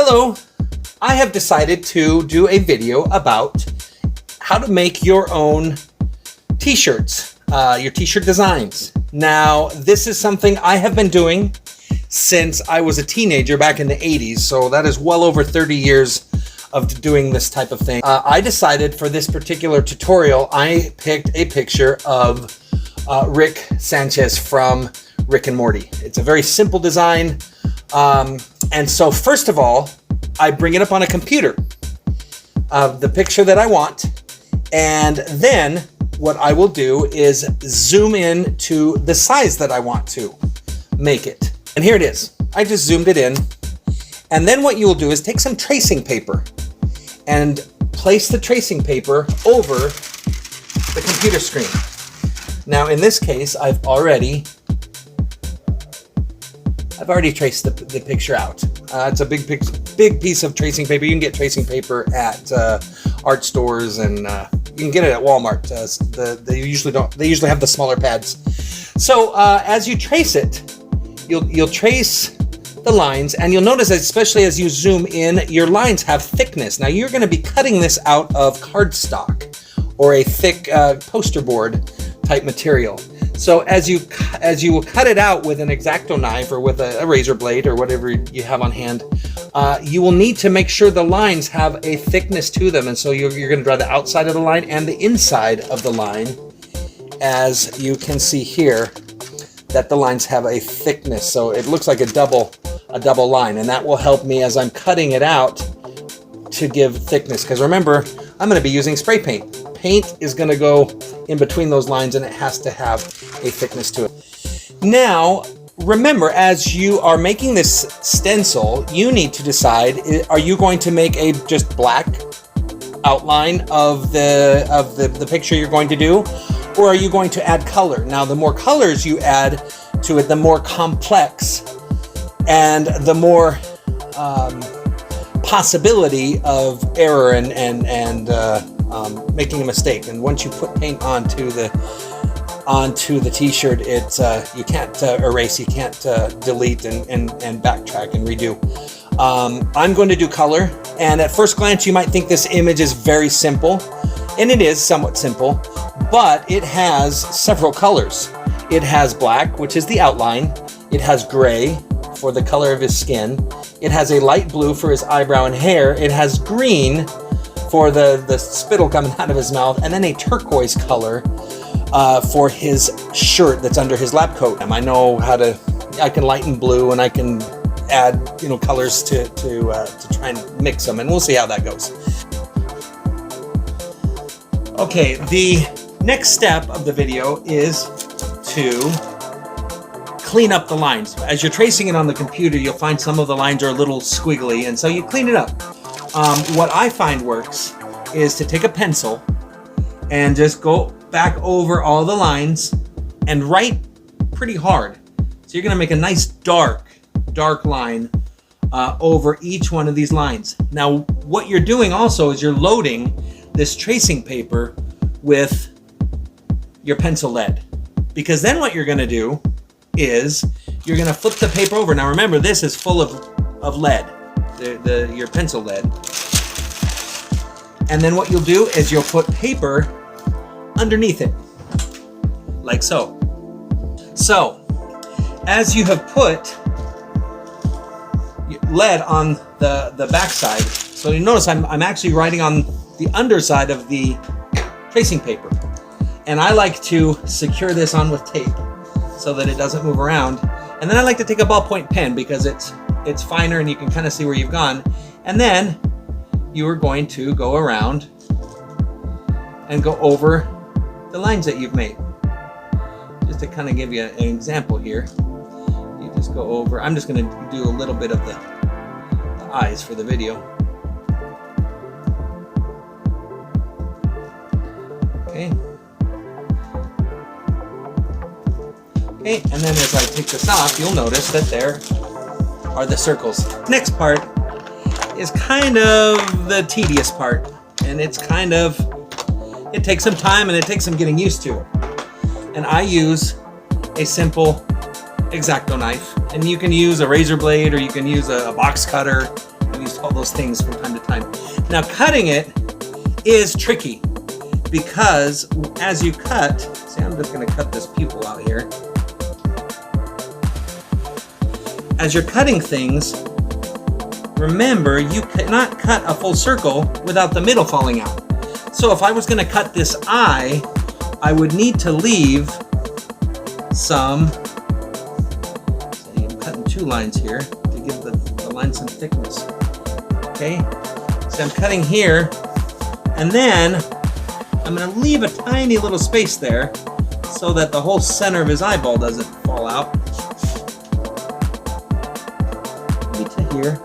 Hello, I have decided to do a video about how to make your own t-shirts, your t-shirt designs. Now, this is something I have been doing since I was a teenager back in the 80s, so that is well over 30 years of doing this type of thing. I decided for this particular tutorial, I picked a picture of Rick Sanchez from Rick and Morty. It's a very simple design. And so first of all, I bring it up on a computer of the picture that I want. And then what I will do is zoom in to the size that I want to make it. And here it is. I just zoomed it in. And then what you will do is take some tracing paper and place the tracing paper over the computer screen. Now in this case, I've already traced the picture out. It's a big piece of tracing paper. You can get tracing paper at art stores, and you can get it at Walmart. They usually have the smaller pads. So as you trace it, you'll trace the lines, and you'll notice that especially as you zoom in, your lines have thickness. Now you're going to be cutting this out of cardstock or a thick poster board type material. So as you will cut it out with an X-Acto knife or with a razor blade or whatever you have on hand, you will need to make sure the lines have a thickness to them. And so you're going to draw the outside of the line and the inside of the line, as you can see here, that the lines have a thickness. So it looks like a double line, and that will help me as I'm cutting it out to give thickness. Because remember, I'm going to be using spray paint. Paint is going to go in between those lines, and it has to have a thickness to it. Now, remember, as you are making this stencil, you need to decide, are you going to make a just black outline of the picture you're going to do, or are you going to add color? Now, the more colors you add to it, the more complex and the more possibility of error and making a mistake. And once you put paint onto the t-shirt, you can't erase, you can't delete and backtrack and redo. I'm going to do color, and at first glance you might think this image is very simple, and it is somewhat simple, but it has several colors. It has black, which is the outline. It has gray for the color of his skin. It has a light blue for his eyebrow and hair. It has green for the spittle coming out of his mouth, and then a turquoise color for his shirt that's under his lab coat. I know I can lighten blue, and I can add colors to try and mix them, and we'll see how that goes. Okay, the next step of the video is to clean up the lines. As you're tracing it on the computer, you'll find some of the lines are a little squiggly, and so you clean it up. What I find works is to take a pencil and just go back over all the lines and write pretty hard. So you're going to make a nice dark line over each one of these lines. Now, what you're doing also is you're loading this tracing paper with your pencil lead, because then what you're going to do is you're going to flip the paper over. Now remember, this is full of lead, your pencil lead. And then what you'll do is you'll put paper underneath it, like so. So, as you have put lead on the back side, so you notice I'm actually writing on the underside of the tracing paper. And I like to secure this on with tape so that it doesn't move around. And then I like to take a ballpoint pen because it's finer and you can kind of see where you've gone. And then you are going to go around and go over the lines that you've made. Just to kind of give you an example here, you just go over. I'm just going to do a little bit of the eyes for the video. Okay. Okay, and then as I take this off, you'll notice that there are the circles. Next part is kind of the tedious part, and it takes some time and it takes some getting used to. And I use a simple X-Acto knife, and you can use a razor blade or you can use a box cutter, I've used all those things from time to time. Now cutting it is tricky because as you cut, see, I'm just going to cut this pupil out here. As you're cutting things, remember you cannot cut a full circle without the middle falling out. So if I was going to cut this eye, I would need to leave some, I'm cutting two lines here to give the line some thickness. Okay, so I'm cutting here, and then I'm going to leave a tiny little space there so that the whole center of his eyeball doesn't fall out. Maybe to here.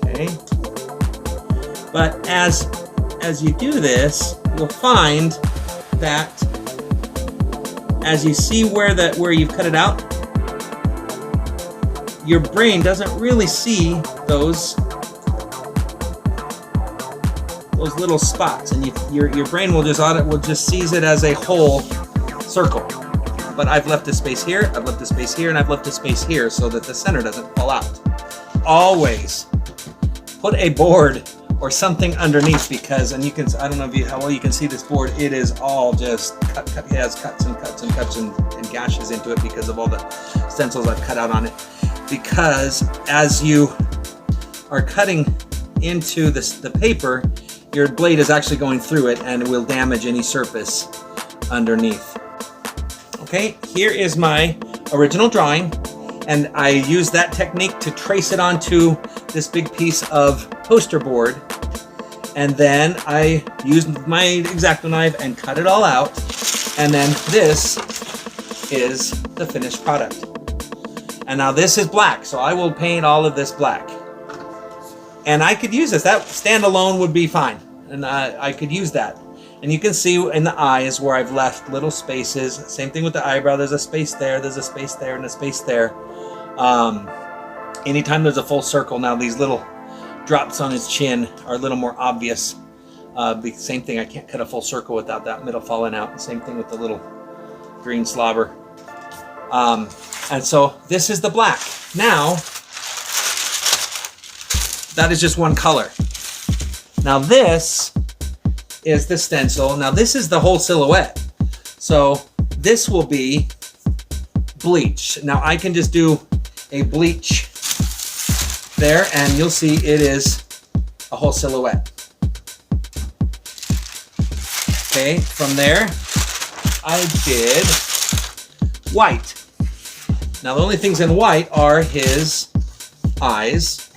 Okay. But as you do this, you'll find that as you see where you've cut it out, your brain doesn't really see those little spots, and your brain will just sees it as a whole circle. But I've left a space here, I've left a space here, and I've left a space here so that the center doesn't fall out. Always put a board or something underneath, because, and you can, I don't know how well you can see this board, it is all just cut, it has cuts and cuts and cuts and gashes into it because of all the stencils I've cut out on it. Because as you are cutting into the paper, your blade is actually going through it and it will damage any surface underneath. Okay, here is my original drawing, and I use that technique to trace it onto this big piece of poster board, and then I used my X-Acto knife and cut it all out, and then this is the finished product. And now this is black, so I will paint all of this black. And I could use this, that standalone would be fine, and I could use that. And you can see in the eyes where I've left little spaces. Same thing with the eyebrow, there's a space there, there's a space there, and a space there. Anytime there's a full circle, now these little drops on his chin are a little more obvious. Same thing, I can't cut a full circle without that middle falling out. Same thing with the little green slobber. And so this is the black. Now, that is just one color. Now this is the stencil. Now this is the whole silhouette. So this will be bleach. Now I can just do a bleach there, and you'll see it is a whole silhouette. Okay, from there I did white. Now the only things in white are his eyes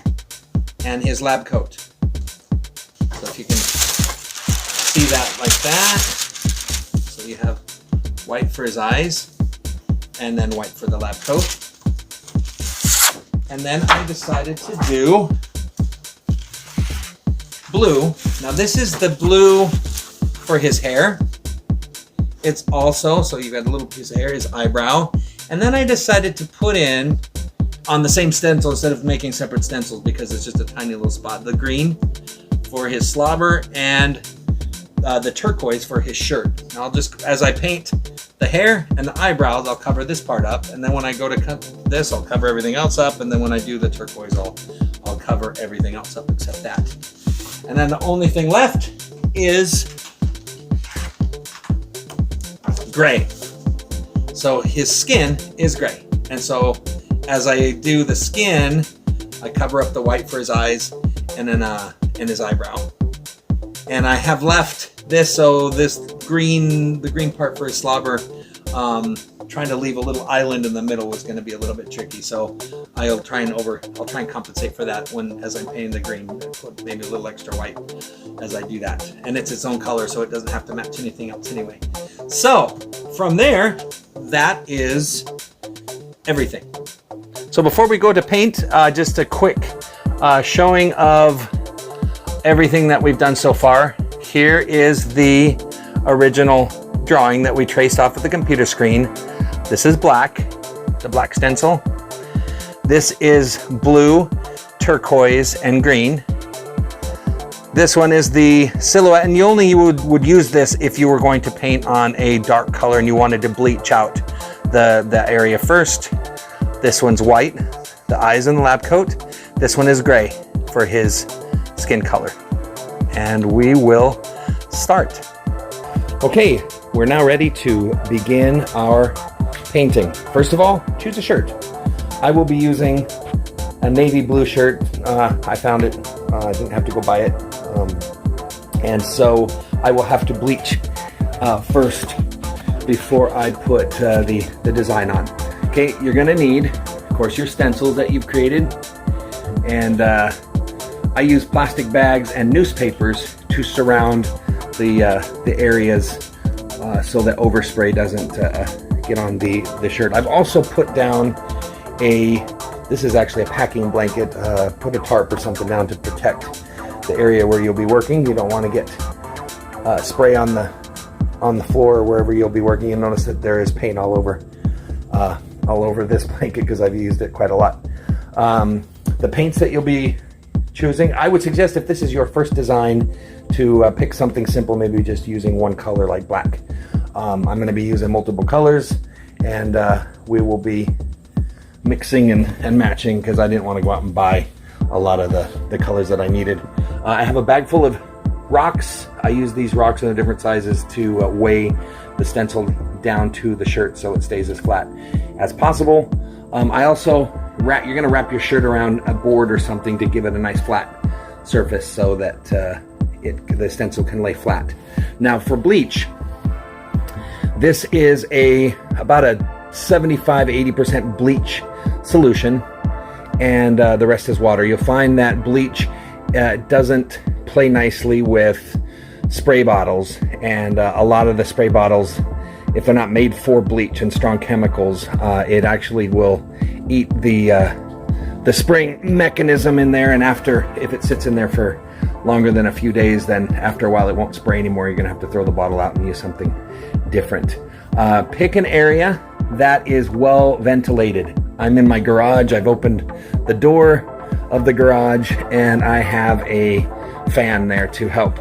and his lab coat. So if you can see that like that, so you have white for his eyes and then white for the lab coat. And then I decided to do blue. Now this is the blue for his hair. It's also, so you've got a little piece of hair, his eyebrow. And then I decided to put in, on the same stencil instead of making separate stencils because it's just a tiny little spot, the green for his slobber and the turquoise for his shirt. And I'll just, as I paint the hair and the eyebrows, I'll cover this part up, and then when I go to cut this, I'll cover everything else up, and then when I do the turquoise, I'll cover everything else up except that. And then the only thing left is gray. So his skin is gray, and so as I do the skin, I cover up the white for his eyes and then and his eyebrow. And I have left this, so this green, the green part for his slobber, trying to leave a little island in the middle was going to be a little bit tricky. So I'll try and compensate for that as I'm painting the green, put maybe a little extra white as I do that. And it's its own color, so it doesn't have to match anything else anyway. So from there, that is everything. So before we go to paint, just a quick showing of everything that we've done so far. Here is the original drawing that we traced off of the computer screen. This is black, the black stencil. This is blue, turquoise, and green. This one is the silhouette, and you only would use this if you were going to paint on a dark color and you wanted to bleach out the area first. This one's white, the eyes in the lab coat. This one is gray for his skin color. And we will start. Okay, we're now ready to begin our painting. First of all, choose a shirt. I will be using a navy blue shirt. I found it, I didn't have to go buy it. And so I will have to bleach first before I put the design on. Okay, you're gonna need, of course, your stencils that you've created. And I use plastic bags and newspapers to surround the areas so that overspray doesn't get on the shirt. I've also put down this is actually a packing blanket, put a tarp or something down to protect the area where you'll be working. You don't want to get spray on the floor or wherever you'll be working. You'll notice that there is paint all over this blanket because I've used it quite a lot. The paints that you'll be choosing, I would suggest if this is your first design to pick something simple, maybe just using one color like black. I'm going to be using multiple colors, and we will be mixing and matching because I didn't want to go out and buy a lot of the colors that I needed. I have a bag full of rocks. I use these rocks in the different sizes to weigh the stencil down to the shirt so it stays as flat as possible. I also you're going to wrap your shirt around a board or something to give it a nice flat surface so that the stencil can lay flat. Now for bleach, this is about a 75-80% bleach solution, and the rest is water. You'll find that bleach doesn't play nicely with spray bottles, and a lot of the spray bottles, if they're not made for bleach and strong chemicals, it actually will eat the spraying mechanism in there, and if it sits in there for longer than a few days, then after a while it won't spray anymore. You're gonna have to throw the bottle out and use something different. Pick an area that is well ventilated. I'm in my garage. I've opened the door of the garage and I have a fan there to help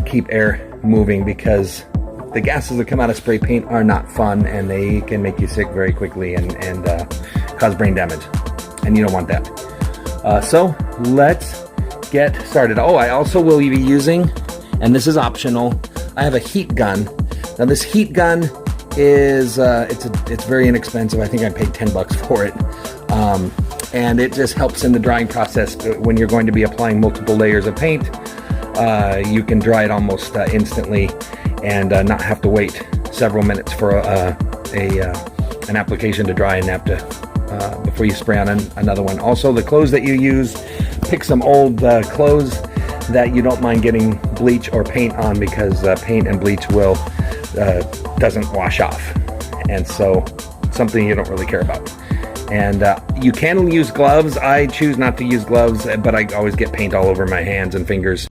keep air moving, because the gases that come out of spray paint are not fun, and they can make you sick very quickly and cause brain damage, and you don't want that. So let's get started. Oh, I also will be using, and this is optional, I have a heat gun. Now this heat gun is it's very inexpensive. I think I paid $10 for it, and it just helps in the drying process. When you're going to be applying multiple layers of paint, you can dry it almost instantly and not have to wait several minutes for an application to dry and have to before you spray on another one. Also, the clothes that you use, pick some old clothes that you don't mind getting bleach or paint on, because paint and bleach doesn't wash off, and so something you don't really care about. And you can use gloves. I choose not to use gloves, but I always get paint all over my hands and fingers.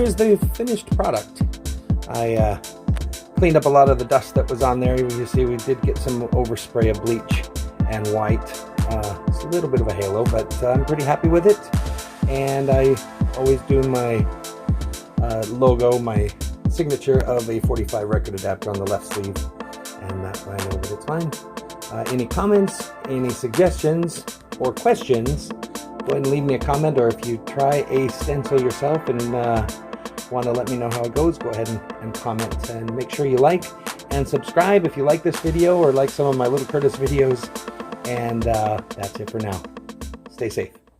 here's the finished product. I cleaned up a lot of the dust that was on there. You see we did get some overspray of bleach and white. It's a little bit of a halo, but I'm pretty happy with it. And I always do my logo, my signature of a 45 record adapter on the left sleeve, and that way I know that it's mine. Any comments, any suggestions, or questions, go ahead and leave me a comment, or if you try a stencil yourself and want to let me know how it goes, go ahead and comment, and make sure you like and subscribe if you like this video or like some of my Little Curtis videos. And that's it for now. Stay safe.